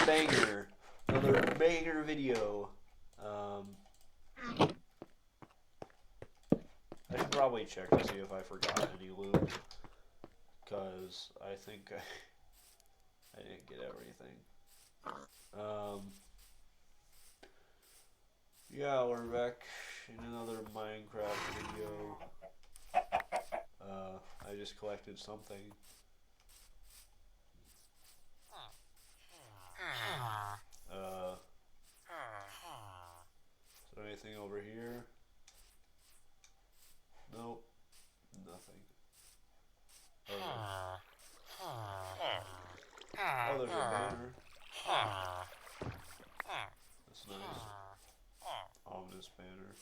banger. Another banger video. I should probably check to see if I forgot any loot. Because I think I didn't get everything. Yeah, we're back in another Minecraft video. I just collected something. Is there anything over here? Nope, nothing. Oh, there's a banner. That's nice. Ominous banner.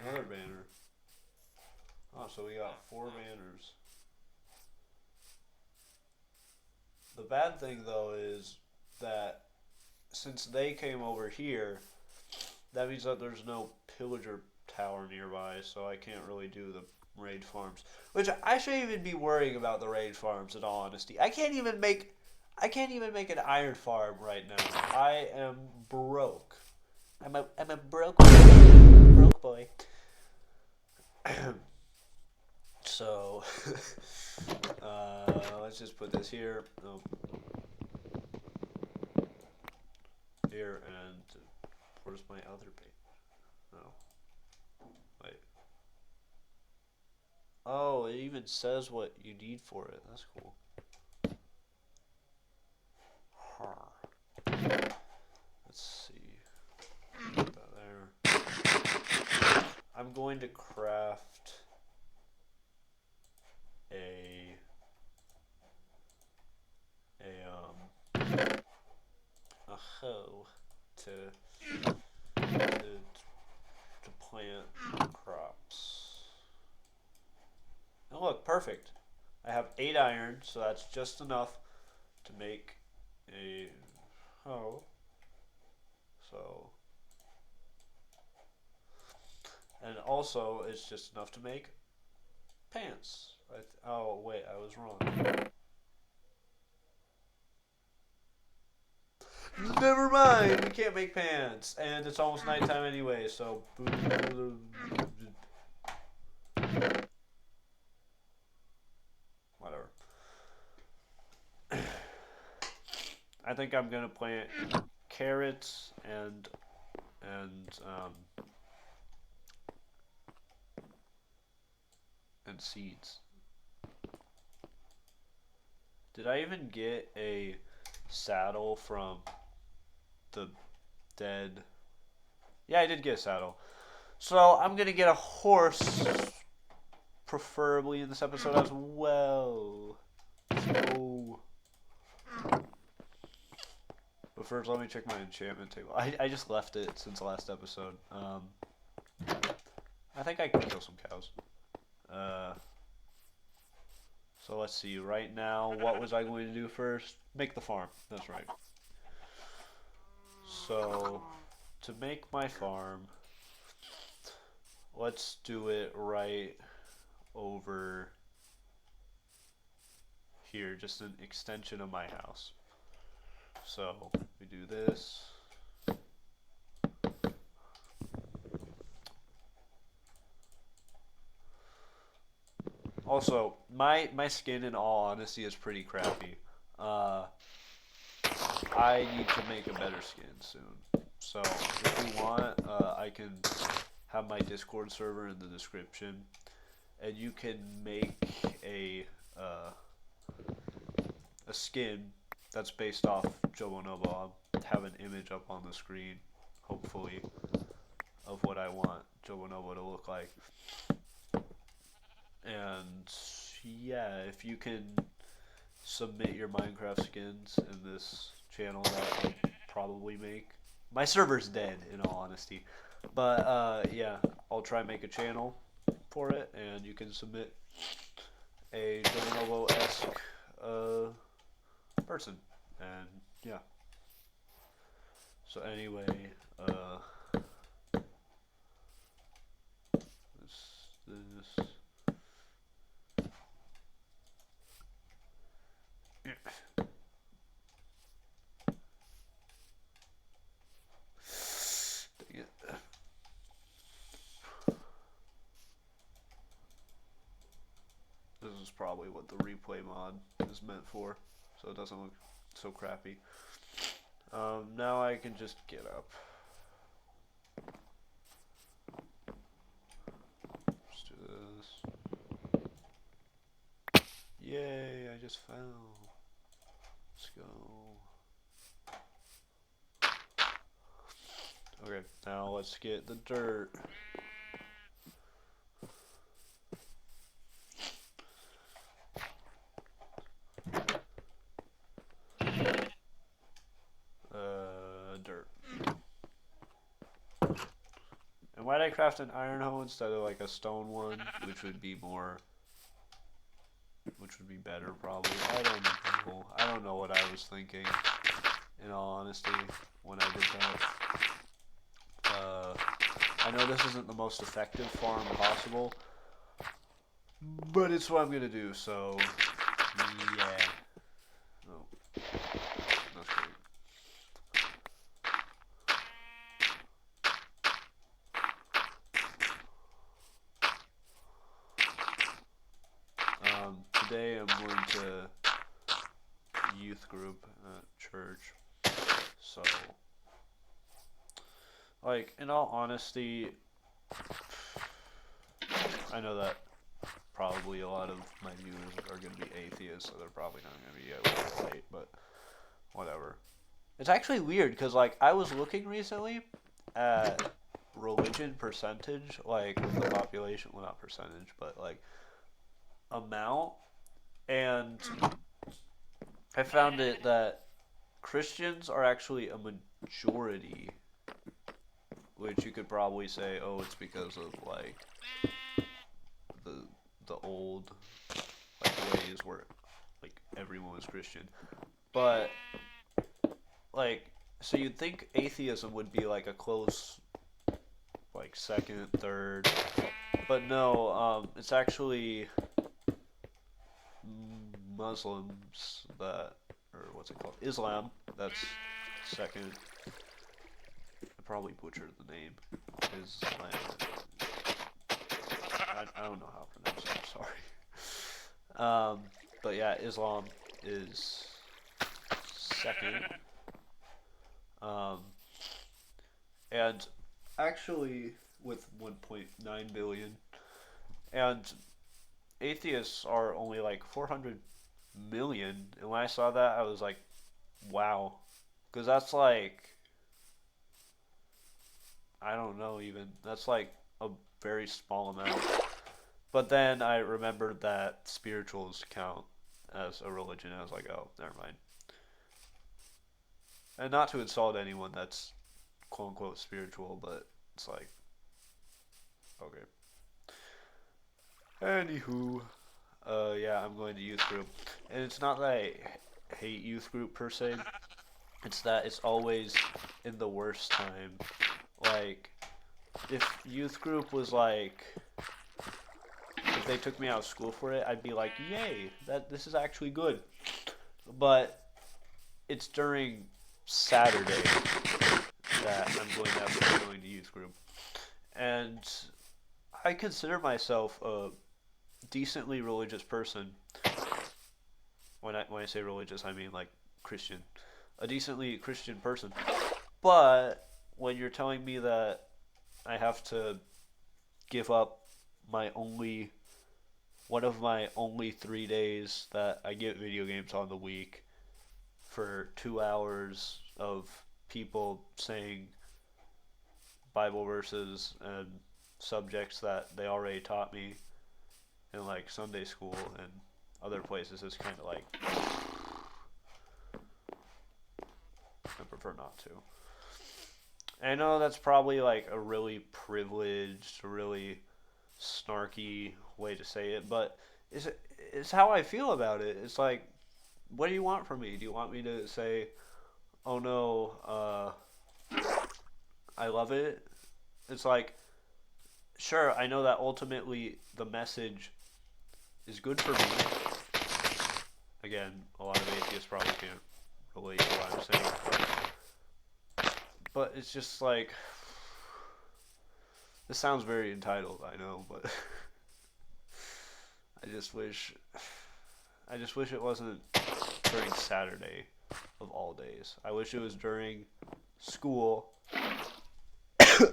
Another banner. Oh, so we got 4 banners. The bad thing, though, is that since they came over here, that means that there's no pillager tower nearby, so I can't really do the raid farms. Which I shouldn't even be worrying about the raid farms, in all honesty. I can't even make an iron farm right now. I am broke. I'm a broke boy. So let's just put this here. Oh. Here, and where's my other bait? Oh. Wait. Oh, it even says what you need for it. That's cool. Let's see. Put that there. I'm going to craft a hoe to plant crops. And look, perfect. I have 8 iron, so that's just enough to make a hoe. So, and also it's just enough to make pants. Oh wait, I was wrong. Never mind, we can't make pants, and it's almost nighttime anyway. So, whatever. I think I'm gonna plant carrots and seeds. Did I even get a saddle from the dead? Yeah, I did get a saddle. So I'm gonna get a horse, preferably in this episode as well. So, but first, let me check my enchantment table. I just left it since the last episode. I think I can kill some cows. So let's see. Right now, what was I going to do first? Make the farm. That's right. So, to make my farm, let's do it right over here. Just an extension of my house. So, we do this. Also, my skin, in all honesty, is pretty crappy. I need to make a better skin soon. So, if you want, I can have my Discord server in the description, and you can make a skin that's based off Jobonobo. I'll have an image up on the screen, hopefully, of what I want Jobonobo to look like. And yeah, if you can submit your Minecraft skins in this channel, that would probably make my server's dead, in all honesty. But yeah, I'll try and make a channel for it, and you can submit a Jobonobo-esque person, and yeah. So anyway, this. what the replay mod is meant for, so it doesn't look so crappy. Now I can just get up. Let's do this. Yay, I just fell. Let's go. Okay, now let's get the dirt. Dirt. And why'd I craft an iron hoe instead of like a stone one, which would be better probably. I don't know. I don't know what I was thinking, in all honesty, when I did that. I know this isn't the most effective farm possible, but it's what I'm gonna do, so yeah. Oh, that's great. Today I'm going to youth group at church, so like, in all honesty, I know that probably a lot of my viewers are going to be atheists, so they're probably not going to be able to relate, but whatever. It's actually weird, because, like, I was looking recently at religion percentage, like, with the population, well, not percentage, but, like, amount, and I found it that Christians are actually a majority, which you could probably say, oh, it's because of, like, the old, like, ways where, like, everyone was Christian. But, like, so you'd think atheism would be, like, a close, like, second, third, but no, it's actually Muslims that, or what's it called, Islam, that's second. I probably butchered the name. Islam. I don't know how to pronounce it, I'm sorry. But yeah, Islam is second. And actually with 1.9 billion, and atheists are only like 400 million. And when I saw that, I was like, wow. Because that's like, I don't know even. That's like a very small amount. But then I remembered that spirituals count as a religion. I was like, oh, never mind. And not to insult anyone that's quote unquote spiritual, but it's like, okay. Anywho, yeah, I'm going to youth group. And it's not that I hate youth group per se, it's that it's always in the worst time. Like, if youth group was like, if they took me out of school for it, I'd be like, yay, this is actually good. But it's during Saturday that I'm going to have to be going to youth group. And I consider myself a decently religious person. When I say religious, I mean like Christian. A decently Christian person. But when you're telling me that I have to give up one of my only 3 days that I get video games on the week for 2 hours of people saying Bible verses and subjects that they already taught me in like Sunday school and other places, is kind of like, I prefer not to. I know that's probably like a really privileged, really snarky way to say it, but it's how I feel about it. It's like, what do you want from me? Do you want me to say, oh no, I love it? It's like, sure, I know that ultimately the message is good for me. Again, a lot of atheists probably can't relate to what I'm saying. But it's just like, this sounds very entitled, I know, but I just wish I just wish it wasn't during Saturday of all days. I wish it was during school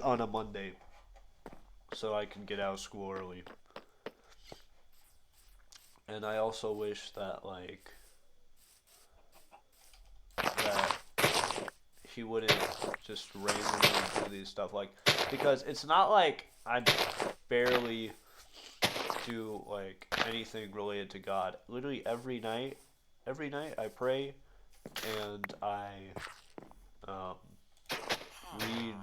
on a Monday so I can get out of school early. And I also wish that that he wouldn't just randomly do these stuff because it's not like I barely do anything related to God. Literally every night I pray and I um, read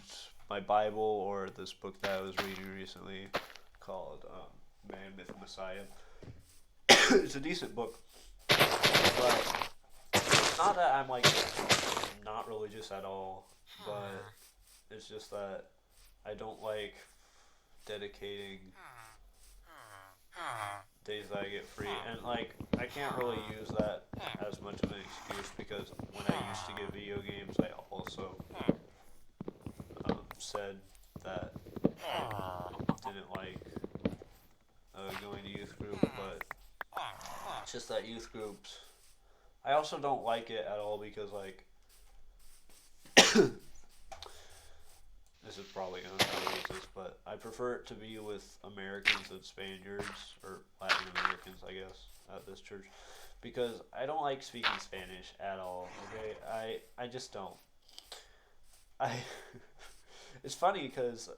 my Bible or this book that I was reading recently called Man, Myth, Messiah. It's a decent book, but it's not that I'm not religious at all, but it's just that I don't like dedicating days that I get free, and I can't really use that as much of an excuse because when I used to get video games, I also said that I didn't like going to youth group, but it's just that youth groups. I also don't like it at all because this is probably gonna sound racist, but I prefer it to be with Americans and Spaniards or Latin Americans, I guess, at this church, because I don't like speaking Spanish at all. Okay, I just don't. I it's funny because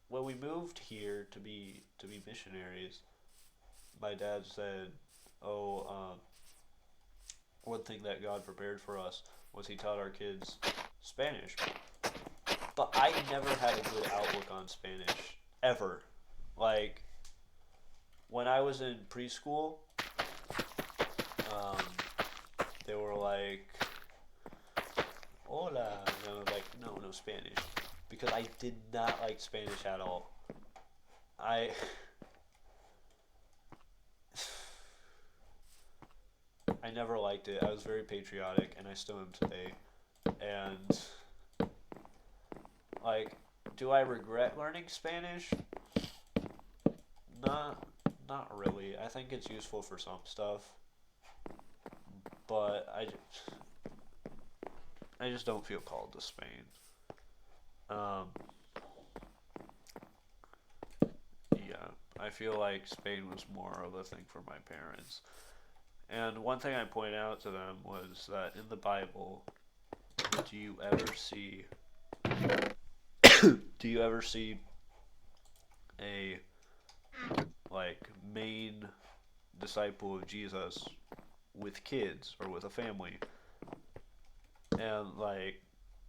when we moved here to be missionaries, my dad said, "Oh, one thing that God prepared for us was He taught our kids Spanish." But I never had a good outlook on Spanish ever. Like when I was in preschool, um, they were like, "Hola," and I was like, "No Spanish," because I did not like Spanish at all. I I never liked it. I was very patriotic, and I still am today. And like, do I regret learning Spanish? Not, not really. I think it's useful for some stuff, but I just don't feel called to Spain. Um, yeah, I feel like Spain was more of a thing for my parents. And one thing I point out to them was that in the Bible, do you ever see do you ever see a main disciple of Jesus with kids or with a family? And I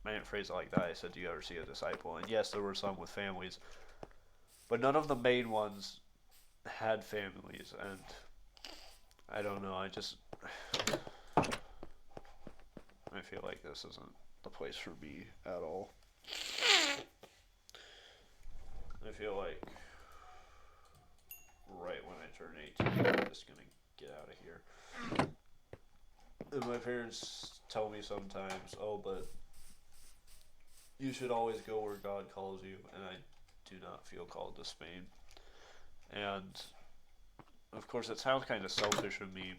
didn't phrase it like that. I said, "Do you ever see a disciple?" And yes, there were some with families, but none of the main ones had families. And I don't know. I feel like this isn't the place for me at all. I feel like right when I turn 18, I'm just gonna get out of here. And my parents tell me sometimes, "Oh, but you should always go where God calls you," and I do not feel called to Spain. And of course, it sounds kind of selfish of me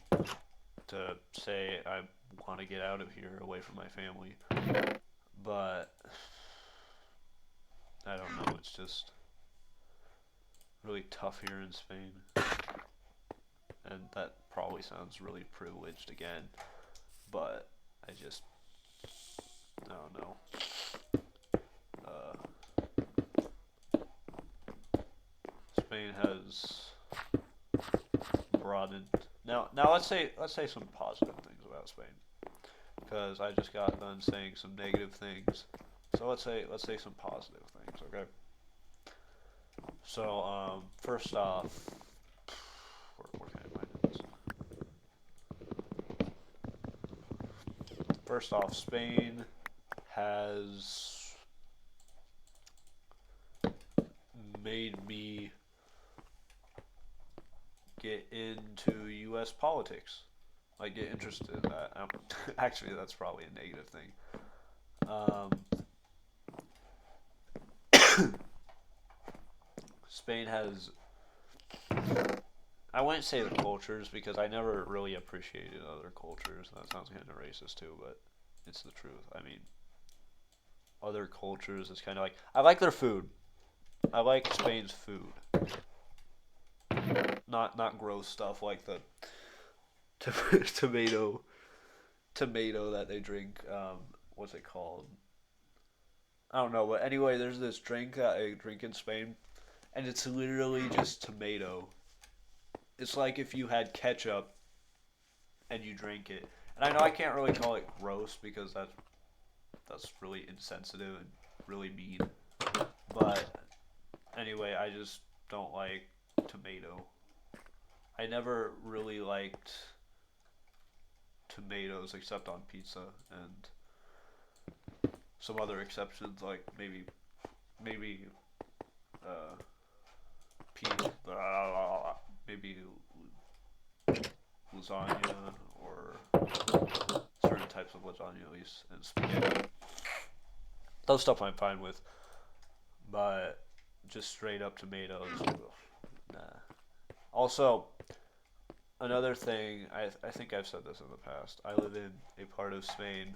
to say I want to get out of here away from my family, but I don't know. It's just really tough here in Spain, and that probably sounds really privileged again, but I don't know. Spain has broadened. Now let's say some positive things about Spain, because I just got done saying some negative things. So let's say some positive things, okay? So first off, where can I find this? First off, Spain has made me get into U.S. politics. Like, get interested in that. Actually, that's probably a negative thing. Um, Spain has I wouldn't say the cultures because I never really appreciated other cultures. That sounds kind of racist too, but it's the truth. I mean, other cultures is kind of like I like their food. I like Spain's food, not gross stuff like the tomato that they drink. What's it called? I don't know, but anyway, there's this drink that I drink in Spain, and it's literally just tomato. It's like if you had ketchup and you drink it. And I know I can't really call it gross because that's really insensitive and really mean. But anyway, I just don't like tomato. I never really liked tomatoes except on pizza and some other exceptions like maybe uh pizza, maybe lasagna or certain types of lasagna at least and spaghetti. Those stuff I'm fine with, but just straight up tomatoes, ugh, nah. Also, another thing, I think I've said this in the past. I live in a part of Spain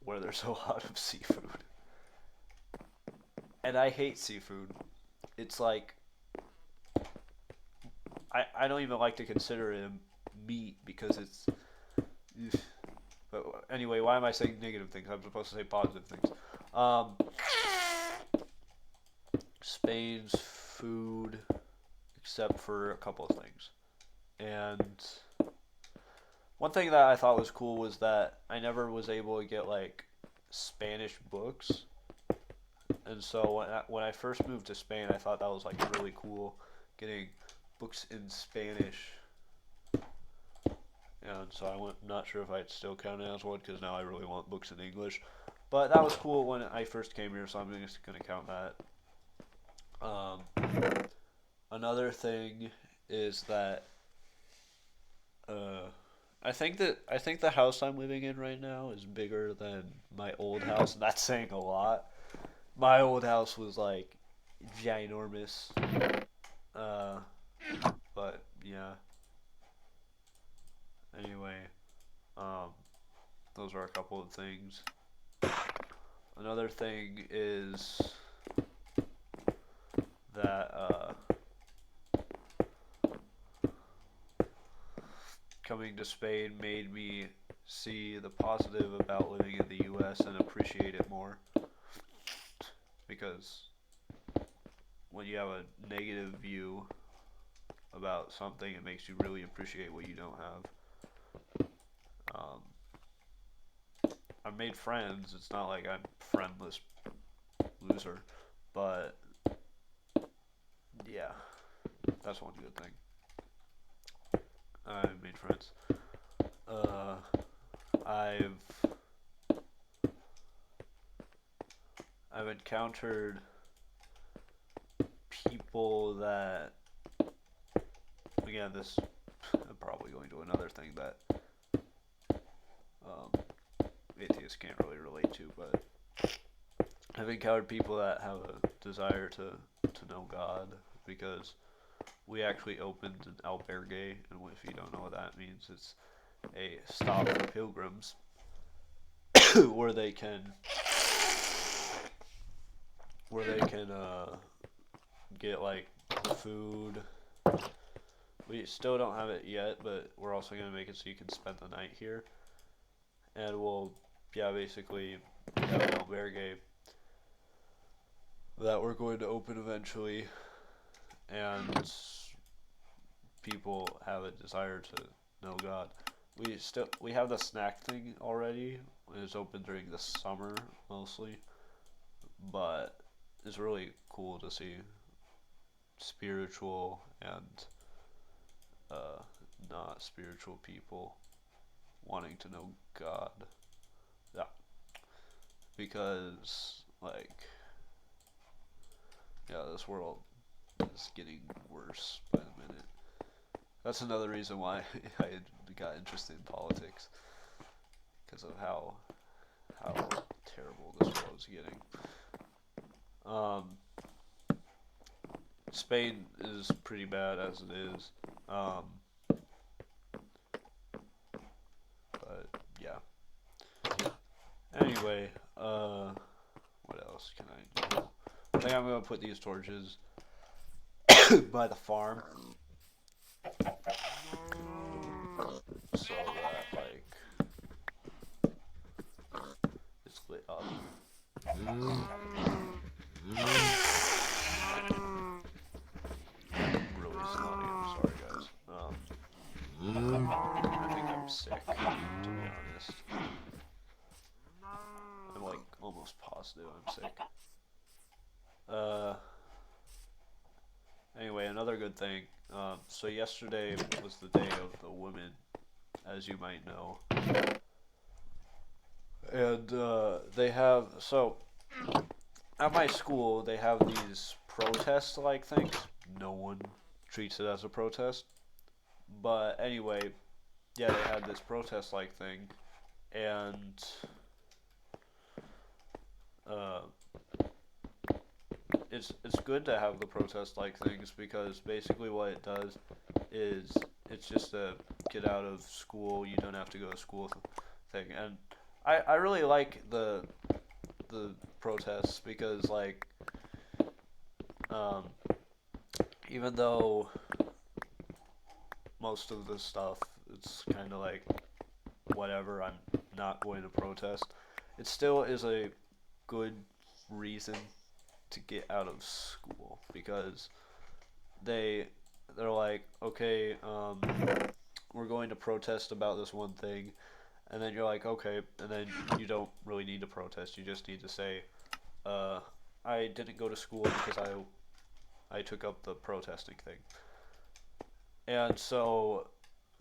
where there's a lot of seafood, and I hate seafood. It's like I don't even like to consider it meat because it's. Ugh. But anyway, why am I saying negative things? I'm supposed to say positive things. Um, Spain's food, except for a couple of things. And one thing that I thought was cool was that I never was able to get like Spanish books. And so when I first moved to Spain, I thought that was like really cool, getting books in Spanish. And so not sure if I'd still count it as one because now I really want books in English. But that was cool when I first came here, so I'm just gonna count that. Um, Another thing is that uh, I think the house I'm living in right now is bigger than my old house, and that's saying a lot. My old house was like ginormous. Uh, but yeah. Anyway, um, those are a couple of things. Another thing is that coming to Spain made me see the positive about living in the U.S. and appreciate it more because when you have a negative view about something, it makes you really appreciate what you don't have. Um, I've made friends. It's not like I'm a friendless loser, but yeah, that's one good thing. I've made friends. Uh, I've I've encountered people that again this I'm probably going to another thing that um, atheists can't really relate to, but I've encountered people that have a desire to know God because we actually opened an albergue, and if you don't know what that means, it's a stop for pilgrims where they can get like food. We still don't have it yet, but we're also gonna make it so you can spend the night here, and we'll basically have an albergue that we're going to open eventually, and people have a desire to know God. We have the snack thing already. It's open during the summer mostly, but it's really cool to see spiritual and uh, not spiritual people wanting to know God. Yeah, because like this world is getting worse by the minute. That's another reason why I got interested in politics because of how terrible this world is getting. Um, Spain is pretty bad as it is. But yeah. Anyway, what else can I do? I think I'm gonna put these torches by the farm so that like it's lit up. Really snotty. I'm sorry, guys. I think I'm sick, to be honest. I'm like almost positive I'm sick. Uh, anyway, another good thing. So yesterday was the day of the women, as you might know, and they have so at my school they have these protest-like things. No one treats it as a protest, but anyway, yeah, they had this protest-like thing, and uh, it's good to have the protest like things because basically what it does is it's just a get out of school, you don't have to go to school thing. And I really like the protests because like um, even though most of the stuff it's kind of like whatever, I'm not going to protest, it still is a good reason to get out of school because they they're like, okay, we're going to protest about this one thing, and then you're like, okay, and then you don't really need to protest. You just need to say, uh, I didn't go to school because I took up the protesting thing, and so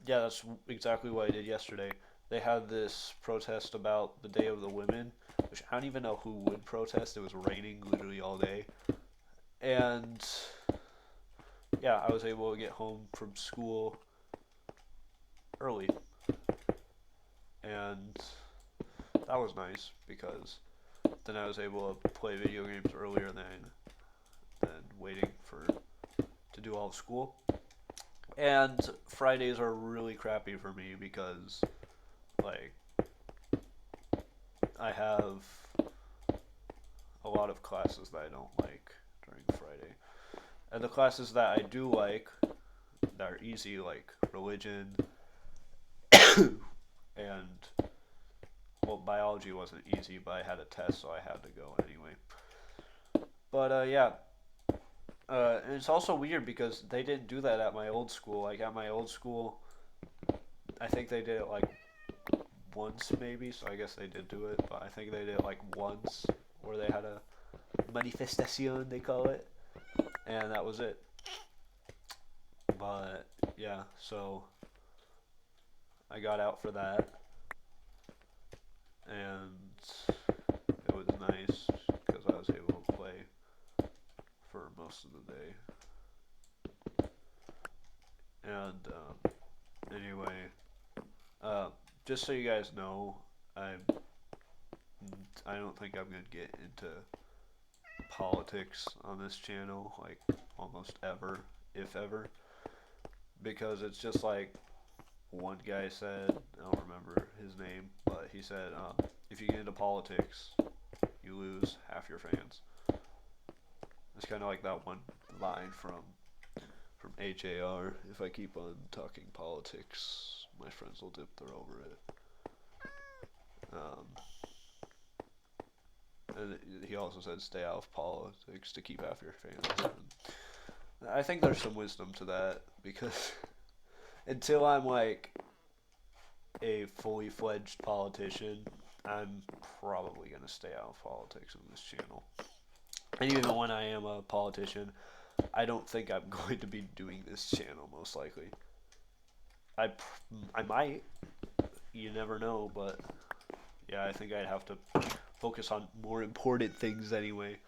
yeah, that's exactly what I did yesterday. They had this protest about the Day of the Women, which I don't even know who would protest. It was raining literally all day, and yeah, I was able to get home from school early, and that was nice because then I was able to play video games earlier than waiting for to do all of school. And Fridays are really crappy for me because like I have a lot of classes that I don't like during Friday. And the classes that I do like that are easy like religion and well, biology wasn't easy, but I had a test, so I had to go anyway. But yeah, and it's also weird because they didn't do that at my old school. Like at my old school, I think they did it like once maybe, so I guess they did do it. But I think they did it like once, where they had a manifestation, they call it, and that was it. But yeah, so I got out for that, and it was nice because I was able to play for most of the day. And anyway, uh, just so you guys know, I'm I don't think I'm gonna get into politics on this channel like almost ever, if ever, because it's just like one guy said, I don't remember his name, but he said, if you get into politics, you lose half your fans. It's kind of like that one line from HAR. If I keep on talking politics, my friends will dip their over it. Um, and he also said, stay out of politics to keep half your fans. And I think there's some wisdom to that because until I'm like a fully fledged politician, I'm probably going to stay out of politics on this channel. And even when I am a politician, I don't think I'm going to be doing this channel most likely. I might, you never know, but yeah, I think I'd have to focus on more important things anyway.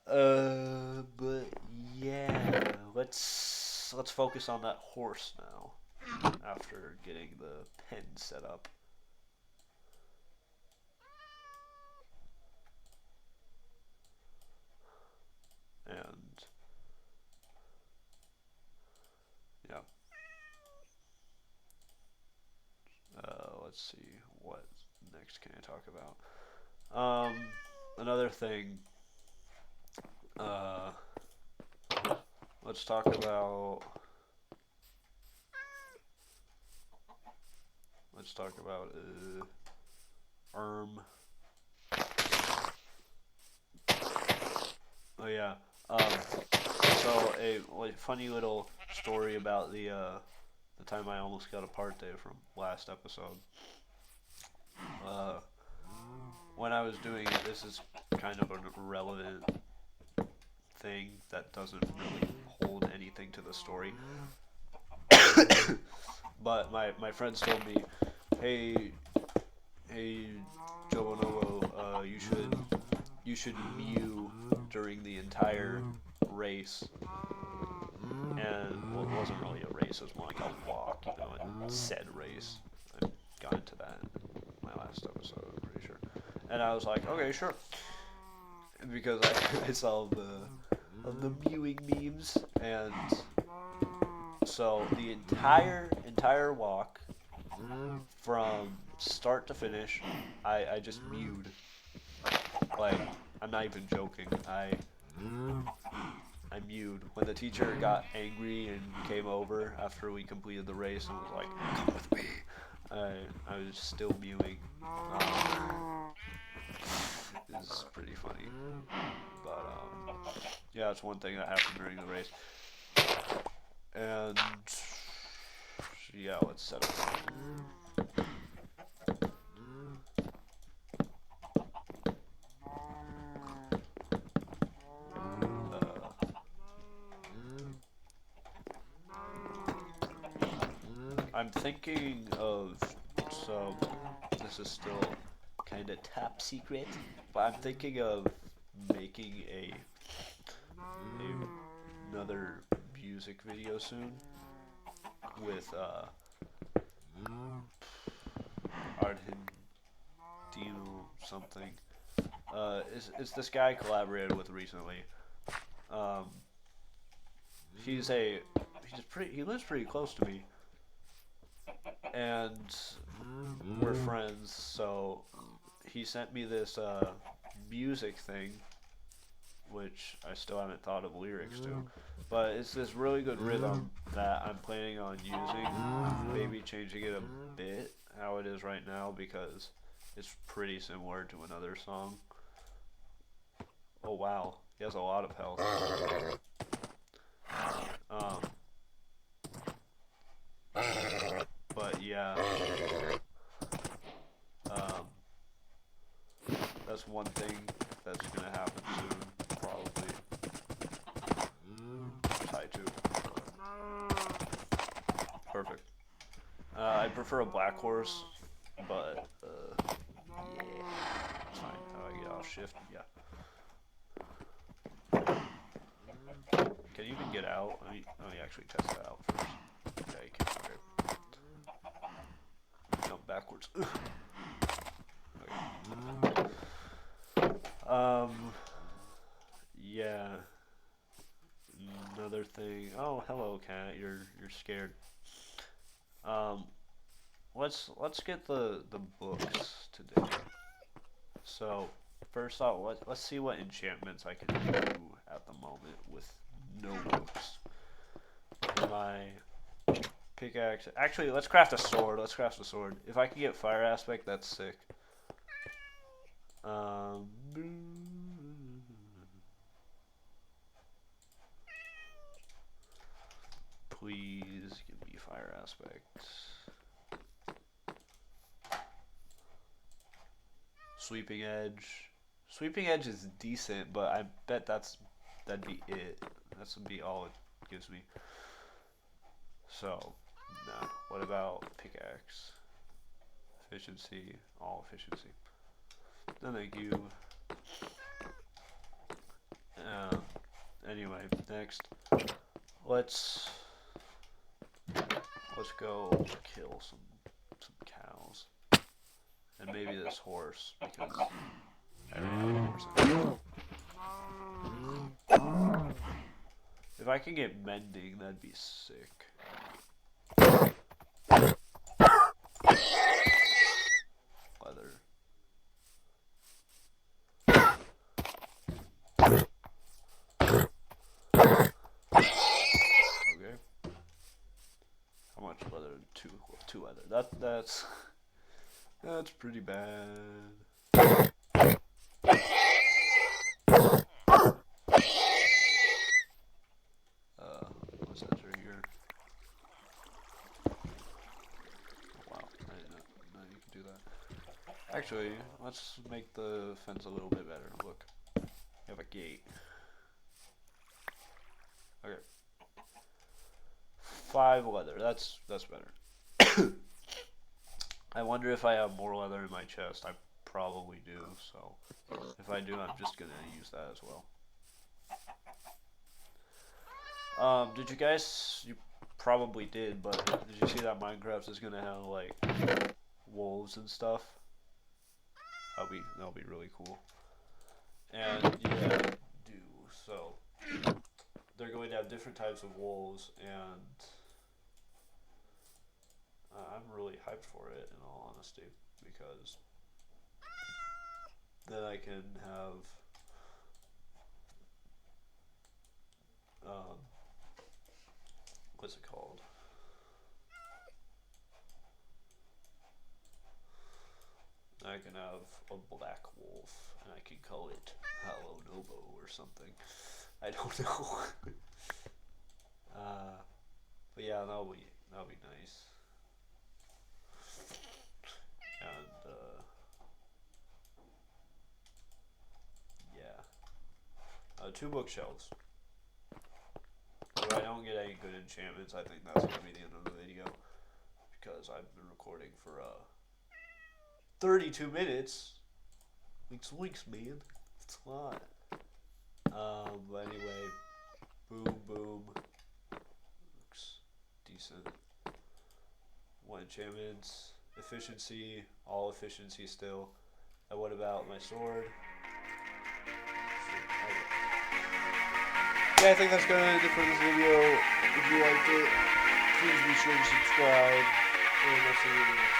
But yeah, let's focus on that horse now. After getting the pen set up, and next can I talk about? Another thing. Uh, let's talk about. Let's talk about. Erm. Oh yeah. Um. So a like, funny little story about the time I almost got a part day from last episode. Uh, when I was doing it, this is kind of an irrelevant thing that doesn't really hold anything to the story. But my friends told me, hey, hey, Joe Bonobo, you should mew during the entire race. And well, it wasn't really a race; it was more like a walk. It said race. I got into that in my last episode, I'm pretty sure. And I was like, okay, sure, because I saw the mewing memes, and so the entire walk from start to finish, I just mewed. Like, I'm not even joking. I mewed. When the teacher got angry and came over after we completed the race and was like, "Come with me," I was still mewing. It's pretty funny, but yeah, it's one thing that happened during the race. And yeah, let's set up. I'm thinking of, so this is still kind of top secret, but I'm thinking of making another music video soon with Argentino something. It's this guy I collaborated with recently. Um, he lives pretty close to me, and we're friends. So he sent me this music thing, which I still haven't thought of lyrics to, but it's this really good rhythm that I'm planning on using. Maybe changing it a bit how it is right now because it's pretty similar to another song. Oh wow, he has a lot of health. Um, but yeah, um, that's one thing that's gonna happen soon, probably. Tie two. Perfect. I prefer a black horse, but yeah, it's fine. How do I get off shift? Yeah. Can you even get out? Let me actually test that out first. Yeah, you can. Okay. Jump backwards. Okay. Yeah. Another thing. Oh, hello, cat. You're scared. Um, let's get the books today. So first off, let's see what enchantments I can do at the moment with no books. My pickaxe. Actually, let's craft a sword. Let's craft a sword. If I can get fire aspect, that's sick. Please give me fire aspect. Sweeping edge. Sweeping edge is decent, but I bet that'd be it. That's would be all it gives me. So, nah. What about pickaxe? Efficiency, all efficiency. No, thank you. Anyway, next, let's go kill some cows and maybe this horse because I don't have a horse. If I can get mending, that'd be sick. Leather. That's pretty bad. Let's enter here. Wow, I didn't know you could do that. Actually, let's make the fence a little bit better. Look, you have a gate. Okay. 5 leather. That's better. I wonder if I have more leather in my chest. I probably do. So if I do, I'm just gonna use that as well. Did you guys? You probably did, but did you see that Minecraft is gonna have like wolves and stuff? That'll be really cool. And yeah, do so. They're going to have different types of wolves, and I'm really hyped for it, in all honesty, because then I can have what's it called? I can have a black wolf, and I can call it Hollow Nobo or something. I don't know. But yeah, that'll be nice. And yeah, 2 bookshelves. If I don't get any good enchantments, I think that's gonna be the end of the video, because I've been recording for 32 minutes. Weeks, man. It's a lot. But anyway, boom. Looks decent. 1 enchantments, efficiency, all efficiency still. And what about my sword? Yeah, I think that's gonna end it for this video. If you liked it, please be sure to subscribe, and I'll see you in the next one.